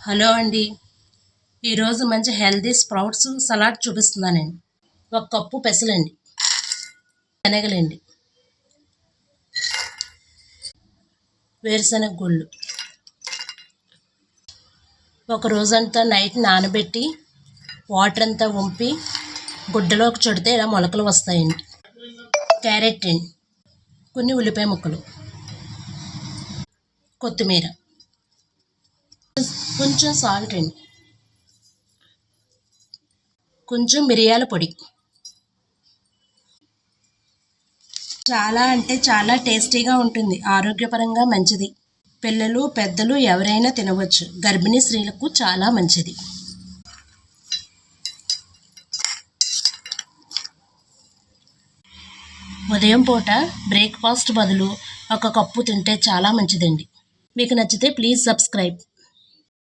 Hello అండి. ఈరోజు మంచి హెల్దీ స్ప్రౌట్స్ సలాడ్ చూపిస్తున్నానండి. ఒక కప్పు పెసలండి, శనగలండి, వేరుశనగ గుళ్ళు ఒక రోజంతా నైట్ నానబెట్టి వాటర్ అంతా వంపి గుడ్డలోకి చుడితే ఇలా మొలకలు వస్తాయండి. క్యారెట్ అండి, కొన్ని ఉల్లిపాయ ముక్కలు, కొత్తిమీర, కొంచెం సాల్ట్ అండి, కొంచెం మిరియాల పొడి. చాలా అంటే చాలా టేస్టీగా ఉంటుంది, ఆరోగ్యపరంగా మంచిది. పిల్లలు పెద్దలు ఎవరైనా తినవచ్చు, గర్భిణీ స్త్రీలకు చాలా మంచిది. ఉదయం పూట బ్రేక్ఫాస్ట్ బదులు ఒక కప్పు తింటే చాలా మంచిదండి. మీకు నచ్చితే ప్లీజ్ సబ్స్క్రైబ్.